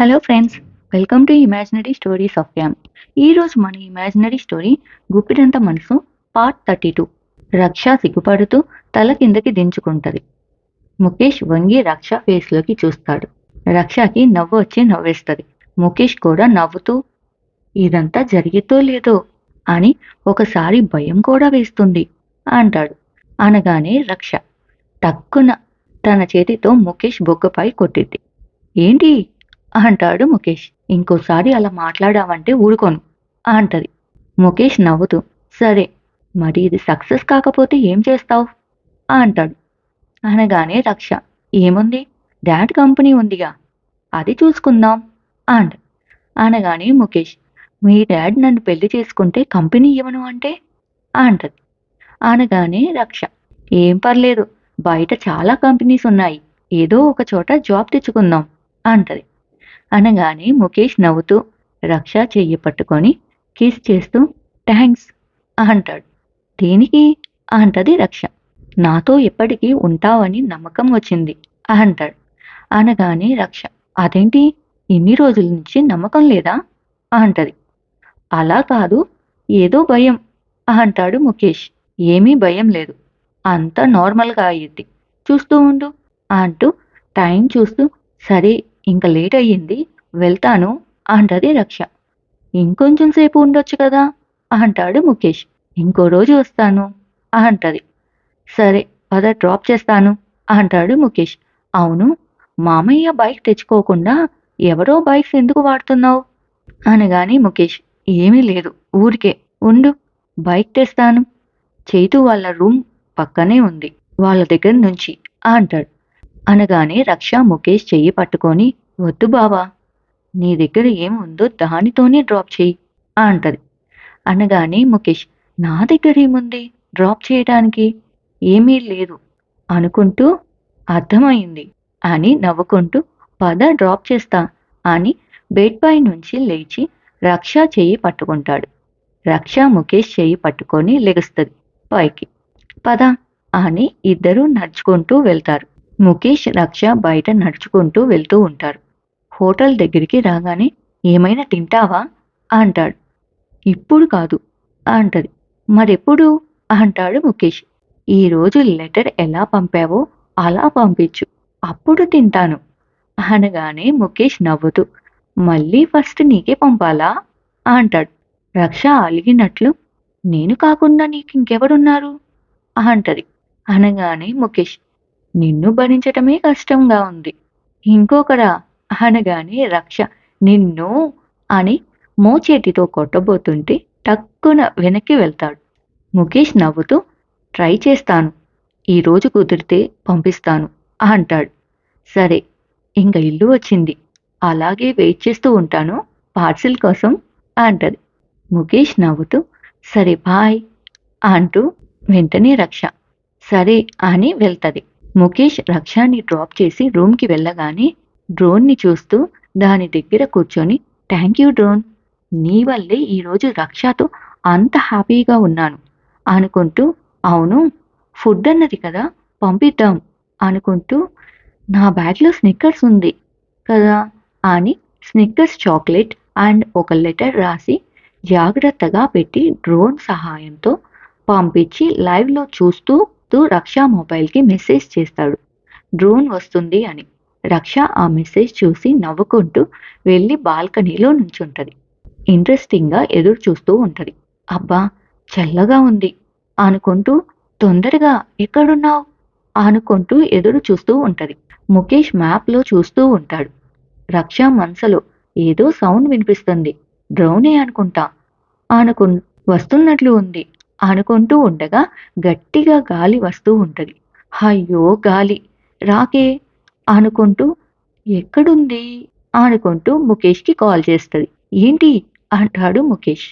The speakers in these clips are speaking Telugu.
Hello friends, welcome to imaginary stories of yam. ఈరోజు మన ఇమాజినరీ స్టోరీ గుప్పిడంత మనసు పార్ట్ 32. రక్ష సిగ్గుపడుతూ తల కిందకి దించుకుంటది. ముఖేష్ వంగి రక్ష ఫేస్లోకి చూస్తాడు. రక్షకి నవ్వు వచ్చి నవ్వేస్తుంది. ముఖేష్ కూడా నవ్వుతూ ఇదంతా జరిగితో లేదో అని ఒకసారి భయం కూడా వేస్తుంది అంటాడు. అనగానే రక్ష టక్కున తన చేతితో ముఖేష్ బొగ్గపై కొట్టింది. ఏంటి అంటాడు ముఖేష్. ఇంకోసారి అలా మాట్లాడావంటే ఊరుకోను అంటది. ముఖేష్ నవ్వుతూ సరే, మరి ఇది సక్సెస్ కాకపోతే ఏం చేస్తావు అంటాడు. అనగానే రక్ష ఏముంది, డాడ్ కంపెనీ ఉందిగా, అది చూసుకుందాం అంట. అనగానే ముఖేష్ మీ డాడ్ నన్ను పెళ్లి చేసుకుంటే కంపెనీ ఇవ్వను అంటే అంటది. అనగానే రక్ష ఏం పర్లేదు, బయట చాలా కంపెనీస్ ఉన్నాయి, ఏదో ఒక చోట జాబ్ తెచ్చుకుందాం అంటది. అనగానే ముఖేష్ నవ్వుతూ రక్ష చెయ్యి పట్టుకొని కిస్ చేస్తూ థ్యాంక్స్ అంటాడు. దేనికి అంటది రక్ష. నాతో ఎప్పటికీ ఉంటావని నమ్మకం వచ్చింది అంటాడు. అనగానే రక్ష అదేంటి, ఇన్ని రోజుల నుంచి నమ్మకం లేదా అంటది. అలా కాదు, ఏదో భయం అంటాడు ముఖేష్. ఏమీ భయం లేదు, అంతా నార్మల్గా అయ్యిద్ది, చూస్తూ ఉండు అంటూ టైం చూస్తూ సరే ఇంక లేట్ అయ్యింది, వెళ్తాను అంటది రక్ష. ఇంకొంచెం సేపు ఉండొచ్చు కదా అంటాడు ముఖేష్. ఇంకో రోజు వస్తాను అంటది. సరే పద డ్రాప్ చేస్తాను అంటాడు ముఖేష్. అవును, మామయ్య బైక్ తెచ్చుకోకుండా ఎవరో బైక్స్ ఎందుకు వాడుతున్నావు అనగానే ముఖేష్ ఏమీ లేదు, ఊరికే ఉండు, బైక్ తెస్తాను, చైతు వాళ్ళ రూమ్ పక్కనే ఉంది, వాళ్ళ దగ్గర నుంచి అంటాడు. అనగానే రక్ష ముఖేష్ చెయ్యి పట్టుకొని వద్దు బావా, నీ దగ్గర ఏముందో దానితోనే డ్రాప్ చెయ్యి అంటది. అనగానే ముఖేష్ నా దగ్గర ఏముంది డ్రాప్ చేయడానికి, ఏమీ లేదు అనుకుంటూ అర్థమైంది అని నవ్వుకుంటూ పద డ్రాప్ చేస్తా అని బెడ్ పై నుంచి లేచి రక్ష చెయ్యి పట్టుకుంటాడు. రక్ష ముఖేష్ చెయ్యి పట్టుకొని లెగుస్తుంది పైకి. పద అని ఇద్దరూ నడుచుకుంటూ వెళ్తారు. ముఖేష్ రక్ష బయట నడుచుకుంటూ వెళ్తూ ఉంటారు. హోటల్ దగ్గరికి రాగానే ఏమైనా తింటావా అంటాడు. ఇప్పుడు కాదు అంటది. మరెప్పుడు అంటాడు ముఖేష్. ఈరోజు లెటర్ ఎలా పంపావో అలా పంపించు, అప్పుడు తింటాను అనగానే ముఖేష్ నవ్వుతూ మళ్ళీ ఫస్ట్ నీకే పంపాలా అంటాడు. రక్ష అలిగినట్లు నేను కాకుండా నీకు ఇంకెవరున్నారు అంటది. అనగానే ముఖేష్ నిన్ను భరించటమే కష్టంగా ఉంది, ఇంకొకరా అనగానే రక్ష నిన్ను అని మోచేతితో కొట్టబోతుంటే టక్కున వెనక్కి వెళ్తాడు. ముఖేష్ నవ్వుతూ ట్రై చేస్తాను, ఈరోజు కుదిరితే పంపిస్తాను అంటాడు. సరే, ఇంక ఇల్లు వచ్చింది, అలాగే వెయిట్ చేస్తూ ఉంటాను పార్సిల్ కోసం అంటది. ముఖేష్ నవ్వుతూ సరే బాయ్ అంటూ వెంటనే రక్ష సరే అని వెళ్తది. ముఖేష్ రక్షాని డ్రాప్ చేసి రూమ్కి వెళ్ళగానే డ్రోన్ని చూస్తూ దాని దగ్గర కూర్చొని థ్యాంక్ యూ డ్రోన్, నీ వల్లే ఈరోజు రక్షతో అంత హ్యాపీగా ఉన్నాను అనుకుంటూ అవును, ఫుడ్ అన్నది కదా పంపిద్దాం అనుకుంటూ నా బ్యాగ్లో స్నిక్కర్స్ ఉంది కదా అని స్నిక్కర్స్ చాక్లెట్ అండ్ ఒక లెటర్ రాసి జాగ్రత్తగా పెట్టి డ్రోన్ సహాయంతో పంపించి లైవ్లో చూస్తూ రక్ష మొబైల్కి మెసేజ్ చేస్తాడు డ్రోన్ వస్తుంది అని. రక్ష ఆ మెసేజ్ చూసి నవ్వుకుంటూ వెళ్ళి బాల్కనీలో నుంచుంటది. ఇంట్రెస్టింగ్గా ఎదురు చూస్తూ ఉంటది. అబ్బా చల్లగా ఉంది అనుకుంటూ తొందరగా ఎక్కడున్నావు అనుకుంటూ ఎదురు చూస్తూ ఉంటది. ముఖేష్ మ్యాప్లో చూస్తూ ఉంటాడు. రక్ష మనసులో ఏదో సౌండ్ వినిపిస్తుంది, డ్రోనే అనుకుంటా అనుకు వస్తున్నట్లు ఉంది అనుకుంటూ ఉండగా గట్టిగా గాలి వస్తూ ఉంటది. అయ్యో గాలి రాకే అనుకుంటూ ఎక్కడుంది అనుకుంటూ ముఖేష్కి కాల్ చేస్తుంది. ఏంటి అంటాడు ముఖేష్.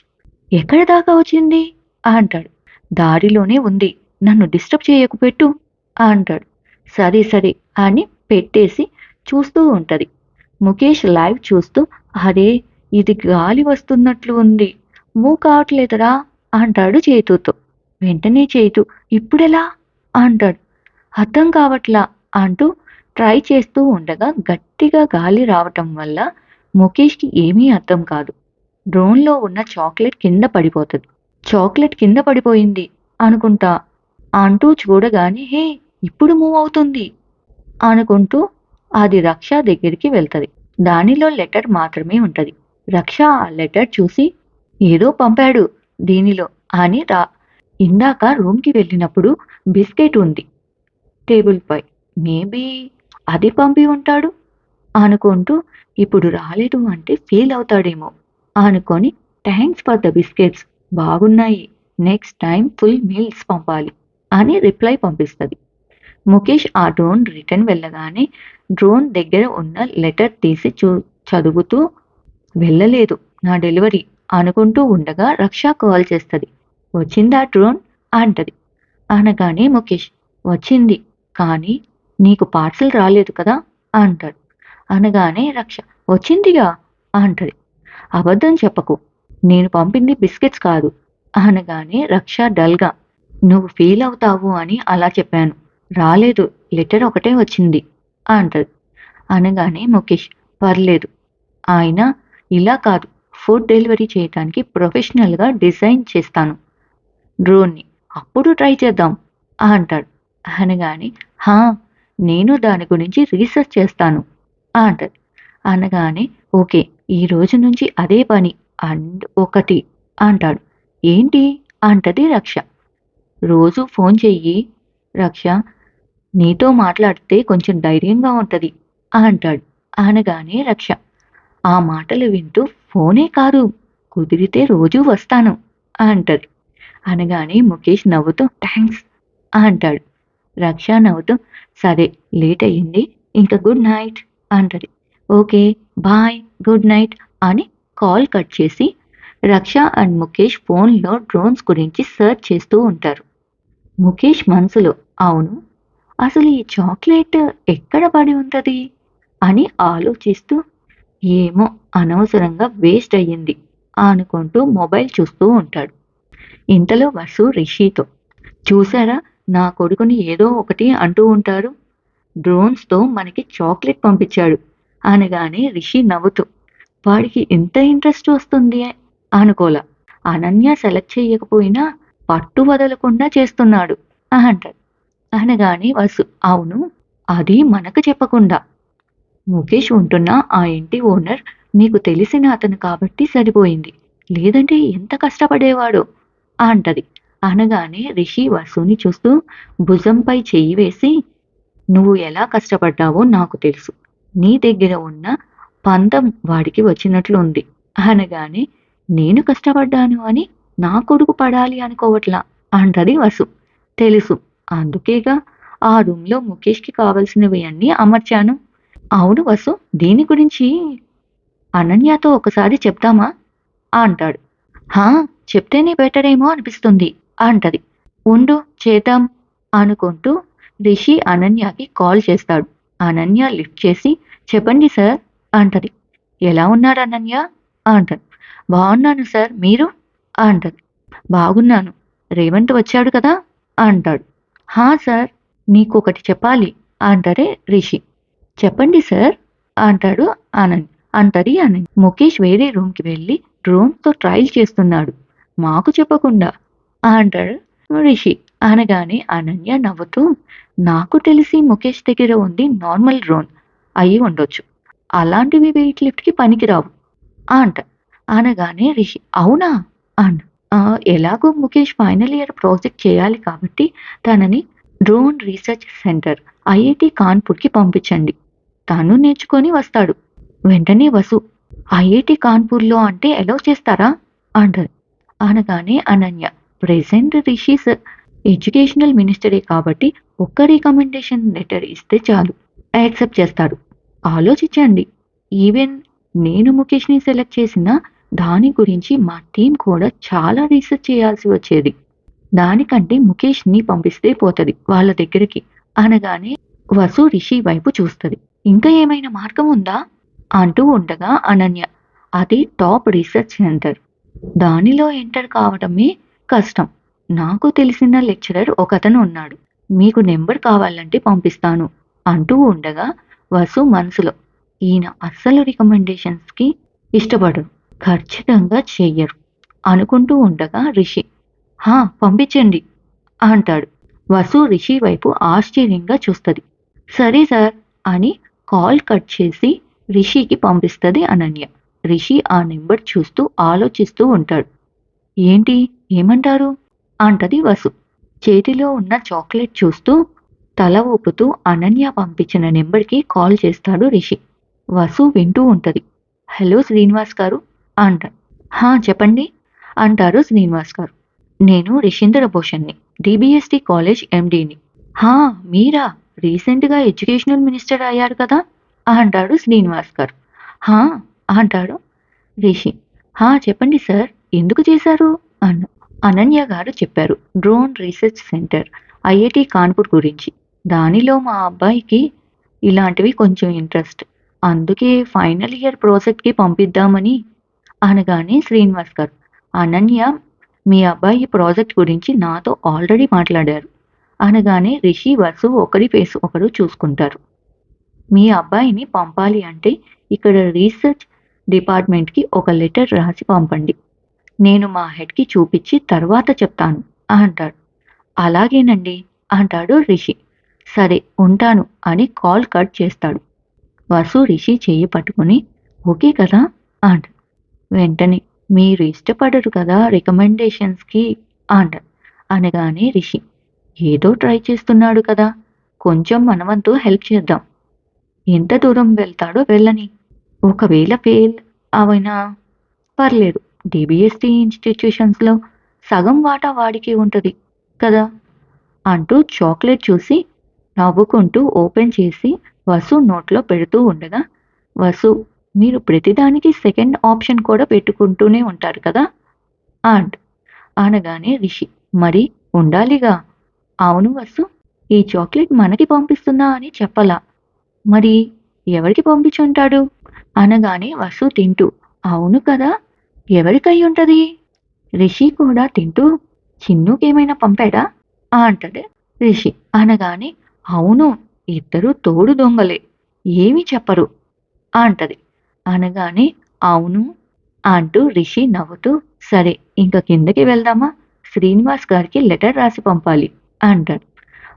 ఎక్కడ దాకా వచ్చింది అంటాడు. దారిలోనే ఉంది, నన్ను డిస్టర్బ్ చేయకు పెట్టు అంటాడు. సరే సరే అని పెట్టేసి చూస్తూ ఉంటది. ముఖేష్ లైవ్ చూస్తూ అరే ఇది గాలి వస్తున్నట్లు ఉంది, మూవ్ కావట్లేదురా అంటాడు చేతుతో. వెంటనే చేతు ఇప్పుడెలా అంటాడు. అర్థం కావట్లా అంటూ ట్రై చేస్తూ ఉండగా గట్టిగా గాలి రావటం వల్ల ముఖేష్కి ఏమీ అర్థం కాదు. డ్రోన్లో ఉన్న చాక్లెట్ కింద పడిపోతుంది. చాక్లెట్ కింద పడిపోయింది అనుకుంటా అంటూ చూడగానే హే, ఇప్పుడు మూవ్ అవుతుంది అనుకుంటూ అది రక్ష దగ్గరికి వెళ్తది. దానిలో లెటర్ మాత్రమే ఉంటది. రక్ష ఆ లెటర్ చూసి ఏదో పంపాడు దీనిలో అని ఇందాక రూమ్కి వెళ్ళినప్పుడు బిస్కెట్ ఉంది టేబుల్ పై, మేబీ అది పంపి ఉంటాడు అనుకుంటూ ఇప్పుడు రాలేదు అంటే ఫీల్ అవుతాడేమో అనుకొని థ్యాంక్స్ ఫర్ ద బిస్కెట్స్, బాగున్నాయి, నెక్స్ట్ టైం ఫుల్ మీల్స్ పంపాలి అని రిప్లై పంపిస్తుంది. ముఖేష్ ఆ డ్రోన్ రిటర్న్ వెళ్ళగానే డ్రోన్ దగ్గర ఉన్న లెటర్ తీసి చదువుతూ వెళ్ళలేదు నా డెలివరీ అనుకుంటూ ఉండగా రక్ష కాల్ చేస్తుంది. వచ్చిందా డ్రోన్ అంటది. అనగానే ముఖేష్ వచ్చింది, కానీ నీకు పార్సల్ రాలేదు కదా అంటాడు. అనగానే రక్ష వచ్చిందిగా అంటది. అబద్ధం చెప్పకు, నేను పంపింది బిస్కెట్స్ కాదు అనగానే రక్ష డల్గా నువ్వు ఫీల్ అవుతావు అని అలా చెప్పాను, రాలేదు, లెటర్ ఒకటే వచ్చింది అంటది. అనగానే ముఖేష్ పర్లేదు, ఆయన ఇలా కాదు, ఫుడ్ డెలివరీ చేయడానికి ప్రొఫెషనల్గా డిజైన్ చేస్తాను డ్రోన్ని, అప్పుడు ట్రై చేద్దాం అంటాడు. అనగానే హా, నేను దాని గురించి రీసెర్చ్ చేస్తాను అంటది. అనగానే ఓకే, ఈ రోజు నుంచి అదే పని అండ్ ఒకటి అంటాడు. ఏంటి అంటది రక్ష. రోజు ఫోన్ చెయ్యి రక్ష, నీతో మాట్లాడితే కొంచెం ధైర్యంగా ఉంటది అంటాడు. అనగానే రక్ష ఆ మాటలు వింటూ ఫోనే కాదు, కుదిరితే రోజూ వస్తాను అంటది. అనగానే ముఖేష్ నవ్వుతూ థ్యాంక్స్ అంటాడు. రక్ష నవ్వుతూ సరే లేట్ అయ్యింది, ఇంకా గుడ్ నైట్ అంటది. ఓకే బాయ్, గుడ్ నైట్ అని కాల్ కట్ చేసి రక్ష అండ్ ముఖేష్ ఫోన్లో డ్రోన్స్ గురించి సెర్చ్ చేస్తూ ఉంటారు. ముఖేష్ మనసులో అవును, అసలు ఈ చాక్లెట్ ఎక్కడ పడి ఉంటది అని ఆలోచిస్తూ ఏమో అనవసరంగా వేస్ట్ అయ్యింది అనుకుంటూ మొబైల్ చూస్తూ ఉంటాడు. ఇంతలో వసు రిషితో చూసారా, నా కొడుకుని ఏదో ఒకటి అంటూ ఉంటారు, డ్రోన్స్తో మనకి చాక్లెట్ పంపించాడు అనగానే రిషి నవ్వుతూ వాడికి ఇంత ఇంట్రెస్ట్ వస్తుంది అనుకోలా, అనన్య సెలెక్ట్ చేయకపోయినా పట్టు వదలకుండా చేస్తున్నాడు అంటాడు. అనగానే వసు అవును, అది మనకు చెప్పకుండా, ముఖేష్ ఉంటున్న ఆ ఇంటి ఓనర్ మీకు తెలిసిన అతను కాబట్టి సరిపోయింది, లేదంటే ఎంత కష్టపడేవాడో అంటది. అనగానే రిషి వసుని చూస్తూ భుజంపై చెయ్యి వేసి నువ్వు ఎలా కష్టపడ్డావో నాకు తెలుసు, నీ దగ్గర ఉన్న పంతం వాడికి వచ్చినట్లు ఉంది అనగానే నేను కష్టపడ్డాను అని నా కొడుకు పడాలి అనుకోవట్లా అంటది వసు. తెలుసు, అందుకేగా ఆ రూమ్లో ముఖేష్కి కావలసినవి అన్నీ అమర్చాను. అవును వసు, దీని గురించి అనన్యతో ఒకసారి చెప్తామా అంటాడు. హా, చెప్తేనే బెటరేమో అనిపిస్తుంది అంటది. ఉండు చేద్దాం అనుకుంటూ రిషి అనన్యకి కాల్ చేస్తాడు. అనన్య లిఫ్ట్ చేసి చెప్పండి సార్ అంటది. ఎలా ఉన్నారు అనన్య అంటది. బాగున్నాను సార్, మీరు అంటది. బాగున్నాను, రేవంత్ వచ్చాడు కదా అంటాడు. హా సార్, నీకొకటి చెప్పాలి అంటారే రిషి. చెప్పండి సార్ అంటాడు అంటది అనన్య. ముఖేష్ వేరే రూమ్కి వెళ్ళి డ్రోన్తో ట్రయల్ చేస్తున్నాడు మాకు చెప్పకుండా అంటాడు రిషి. అనగానే అనన్య నవ్వుతూ నాకు తెలిసి ముఖేష్ దగ్గర ఉంది నార్మల్ డ్రోన్ అయి ఉండొచ్చు, అలాంటివి వెయిట్ లిఫ్ట్కి పనికిరావు అంట. అనగానే రిషి అవునా అన్న. ఎలాగో ముఖేష్ ఫైనల్ ఇయర్ ప్రాజెక్ట్ చేయాలి కాబట్టి తనని డ్రోన్ రీసెర్చ్ సెంటర్ ఐఐటి కాన్పూర్కి పంపించండి, తను నేర్చుకొని వస్తాడు. వెంటనే వసు ఐఐటి కాన్పూర్లో అంటే ఎలా చేస్తారా అంటారు. అనగానే అనన్య ప్రెసెంట్ రిషిస్ ఎడ్యుకేషనల్ మినిస్టరే కాబట్టి ఒక్క రికమెండేషన్ లెటర్ ఇస్తే చాలు, యాక్సెప్ట్ చేస్తాడు. ఆలోచించండి, ఈవెన్ నేను ముఖేష్ని సెలెక్ట్ చేసిన దాని గురించి మా టీం కూడా చాలా రీసెర్చ్ చేయాల్సి వచ్చేది, దానికంటే ముఖేష్ని పంపిస్తే పోతుంది వాళ్ళ దగ్గరికి. అనగానే వసు రిషి వైపు చూస్తుంది. ఇంకా ఏమైనా మార్గం ఉందా అంటూ ఉండగా అనన్య అది టాప్ రీసెర్చ్ సెంటర్, దానిలో ఎంటర్ కావడమే కష్టం, నాకు తెలిసిన లెక్చరర్ ఒకతను ఉన్నాడు, మీకు నెంబర్ కావాలంటే పంపిస్తాను అంటూ ఉండగా వసు మనసులో ఈయన అస్సలు రికమెండేషన్స్కి ఇష్టపడరు, ఖచ్చితంగా చెయ్యరు అనుకుంటూ ఉండగా రిషి హా పంపించండి అంటాడు. వసు రిషి వైపు ఆశ్చర్యంగా చూస్తుంది. సరే సార్ అని కాల్ కట్ చేసి రిషికి పంపిస్తుంది అనన్య. రిషి ఆ నెంబర్ చూస్తూ ఆలోచిస్తూ ఉంటాడు. ఏంటి ఏమంటారు అంటది వసు. చేతిలో ఉన్న చాక్లెట్ చూస్తూ తల ఊపుతూ అనన్య పంపించిన నెంబర్కి కాల్ చేస్తాడు రిషి. వసు వింటూ ఉంటది. హలో శ్రీనివాస్ గారు అంట. హా చెప్పండి అంటారు శ్రీనివాస్ గారు. నేను రిషీంద్ర భూషణ్ని, డిబిఎస్టి కాలేజ్ ఎండీని. హా మీరా, రీసెంట్గా ఎడ్యుకేషనల్ మినిస్టర్ అయ్యారు కదా అంటాడు శ్రీనివాస్ గారు. హా అంటాడు రిషి. హా చెప్పండి సార్, ఎందుకు చేశారు అన్న. అనన్య గారు చెప్పారు drone research centre IIT Kanpur గురించి. దానిలో మా అబ్బాయికి ఇలాంటివి కొంచెం ఇంట్రెస్ట్, అందుకే ఫైనల్ ఇయర్ ప్రాజెక్ట్కి పంపిద్దామని అనగానే శ్రీనివాస్ గారు అనన్య మీ అబ్బాయి ప్రాజెక్ట్ గురించి నాతో ఆల్రెడీ మాట్లాడారు అనగానే రిషి వసు ఒకరి ఫేస్ ఒకరు చూసుకుంటారు. మీ అబ్బాయిని పంపాలి అంటే ఇక్కడ రీసెర్చ్ డిపార్ట్మెంట్కి ఒక లెటర్ రాసి పంపండి, నేను మా హెడ్కి చూపించి తర్వాత చెప్తాను అంటాడు. అలాగేనండి అంటాడు రిషి. సరే ఉంటాను అని కాల్ కట్ చేస్తాడు. వసు రిషి చెయ్యి పట్టుకుని ఓకే కదా అంటాడు. వెంటనే మీరు ఇష్టపడరు కదా రికమెండేషన్స్కి అంటాడు. అనగానే రిషి ఏదో ట్రై చేస్తున్నాడు కదా, కొంచెం మనవంతు హెల్ప్ చేద్దాం. ఎంత దూరం వెళ్తాడో వెళ్ళని, ఒకవేళ ఫెయిల్ అవైనా పర్లేదు, డిబిఎస్టి ఇన్స్టిట్యూషన్స్లో సగం వాటా వాడికి ఉంటుంది కదా అంటూ చాక్లెట్ చూసి నవ్వుకుంటూ ఓపెన్ చేసి వసు నోట్లో పెడుతూ ఉండగా, వసు మీరు ప్రతిదానికి సెకండ్ ఆప్షన్ కూడా పెట్టుకుంటూనే ఉంటారు కదా అంట. అనగానే రిషి మరి ఉండాలిగా. అవును వసు, ఈ చాక్లెట్ మనకి పంపిస్తున్నా అని చెప్పలా, మరి ఎవరికి పంపించుంటాడు అనగానే వసు తింటూ అవును కదా, ఎవరికై ఉంటది. రిషి కూడా తింటూ చిన్నుకేమైనా పంపాడా అంటాడు రిషి. అనగానే అవును, ఇద్దరు తోడు దొంగలే, ఏమీ చెప్పరు అంటది. అనగానే అవును అంటూ రిషి నవ్వుతూ సరే ఇంక కిందకి వెళ్దామా, శ్రీనివాస్ గారికి లెటర్ రాసి పంపాలి అంటాడు.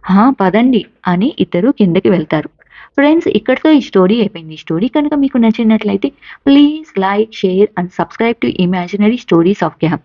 హా పదండి అని ఇద్దరు కిందకి వెళ్తారు. ఫ్రెండ్స్ ఇక్కడితో ఈ స్టోరీ అయిపోయింది. ఈ స్టోరీ కనుక మీకు నచ్చినట్లయితే please like share and subscribe to imaginary stories of cam.